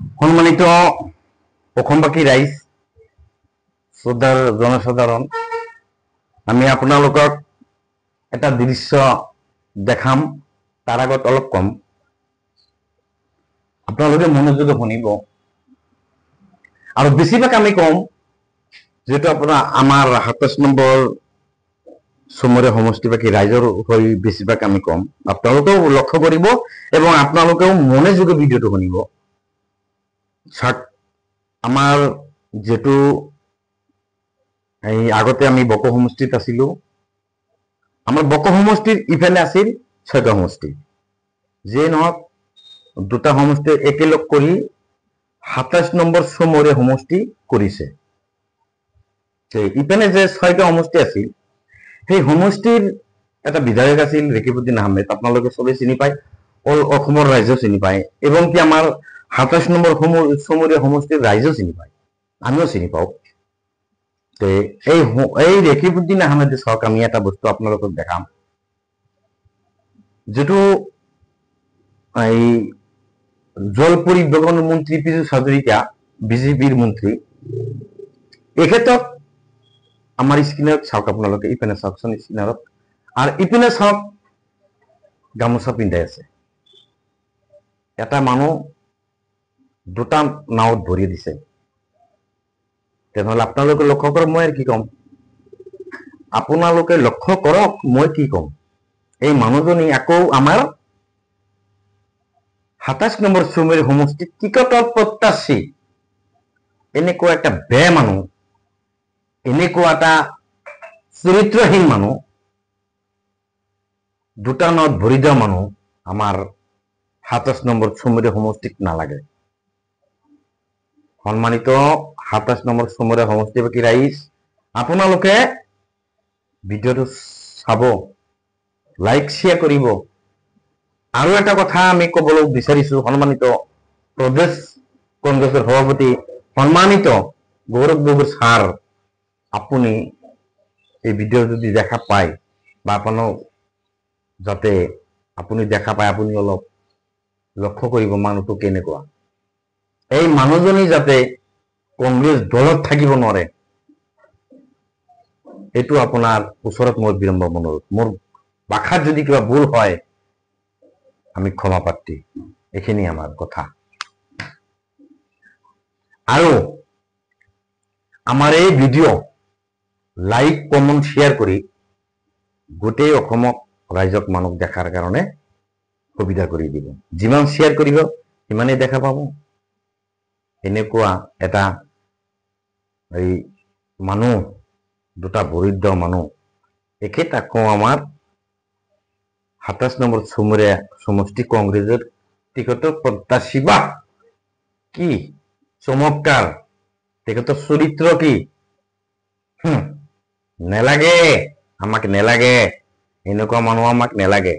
সম্মানিত অসমবাসী ৰাইজ, শ্ৰদ্ধাৰ জনসাধাৰণ, আমি আপোনালোকক এটা দৃশ্য দেখাম। তাৰ আগত অলপ কম, আপোনালোকে মনোযোগে শুনিব আৰু বেছিভাগ আমি কম, যেহেতু আপোনাৰ আমাৰ 27 নম্বৰ চমৰীয়া সমষ্টিবাসী ৰাইজৰ হৈ বেছিভাগ আমি কম। আপোনালোকেও লক্ষ্য কৰিব এবং আপোনালোকেও মনোযোগে ভিডিঅ'টো শুনিব। আমাৰ যেটো এই আগতে আমি বক সমষ্টিত আছিলো, আমাৰ বক সমষ্টিৰ ইফালে আছিল 6টা সমষ্টি। যে নহওক দুটা সমষ্টি একেলগ কৰি 27 নম্বৰ চমৰীয়া সমষ্টি কৰিছে। ইফালে যে 6টা সমষ্টি আছিল, সেই সমষ্টিৰ এটা বিধায়ক আছিল ৰেকিবউদ্দিন আহমেদ। আপোনালোকে সবে চিনি পায়, অল অসমৰ ৰাইজেও চিনি পায় এবং কি আমাৰ 27 নম্বৰ চমৰীয়া সমষ্টিৰ ৰাইজেও চিনি পায়, আমিও চিনি পাওঁ। এই ৰেকিবউদ্দিন আহমেদে চাওক, আমি এটা বস্তু আপোনালোকক দেখাম, যেটো এই জল পরিবহন মন্ত্রী পীযুষ হাজরিকা, বিজেপির মন্ত্রী, এক্ষেত্ৰত আমাৰ স্ক্ৰিনত চাওক, আপোনালোকে ইপিনে চাওকচোন স্ক্ৰিনত, আৰ ইপিনে চাওক গামোচা পিন্ধাই আছে। এটা মানুহ দুটা নাৱত ভৰি দিছে। তেনেহলে আপোনালোকে লক্ষ্য কৰক, মই আৰ কি কম, আপোনালোকে লক্ষ্য কৰক মই কি কম। এই মানুহজনী আকৌ আমাৰ 27 নম্বৰ চমৰীয়া সমষ্টিত টিকটৰ প্ৰত্যাশী, এনেকুৱা একটা বেয়া মানুহ, এনেকুৱা এটা চৰিত্ৰহীন মানুহ, দুটা নাৱত ভৰি দিয়া মানুহ আমাৰ 27 নম্বৰ চমৰীয়া সমষ্টিত নালাগে। সম্মানিত 27 নম্বৰ চমৰীয়া সমষ্টিবাসী ৰাইজ, আপোনালোকে ভিডিঅ'টো চাব, লাইক শ্বেয়াৰ কৰিব। আৰু এটা কথা আমি ক'বলৈ বিচাৰিছো, সম্মানিত প্ৰদেশ কংগ্ৰেছৰ সভাপতি সম্মানিত গৌৰৱ গগৈ ছাৰ, আপুনি এই ভিডিঅ' যদি দেখা পায় বা আপোনাক যাতে আপুনি দেখা পায়, আপুনি অলপ লক্ষ্য কৰিব মানুহটো কেনেকুৱা। এই মানুহজনী যাতে কংগ্ৰেছ দলত থাকিব নোৱাৰে, এইটো আপোনাৰ ওচৰত মোৰ বিনম্ৰ অনুৰোধ। মোৰ ভাষাত যদি কিবা ভুল হয় আমি ক্ষমা প্ৰাৰ্থী। এইখিনি আমাৰ কথা। আৰু আমাৰ এই ভিডিঅ' লাইক কমেণ্ট শ্বেয়াৰ কৰি গোটেই অসমক ৰাইজক মানুহ দেখাৰ কাৰণে সুবিধা কৰি দিব। যিমান শ্বেয়াৰ কৰিব সিমানেই দেখা পাব। এনেকুৱা এটা এই মানুহ, দুটা বৰিদ্ধ মানুহ, একেটা আকৌ আমাৰ 27 নম্বৰ চমৰীয়া সমষ্টি কংগ্ৰেছৰ টিকটৰ প্ৰত্যাশী। বাহ, কি চমৎকাৰ, তেখেতৰ চৰিত্ৰ কি। নেলাগে, আমাক নেলাগে, এনেকুৱা মানুহ আমাক নেলাগে।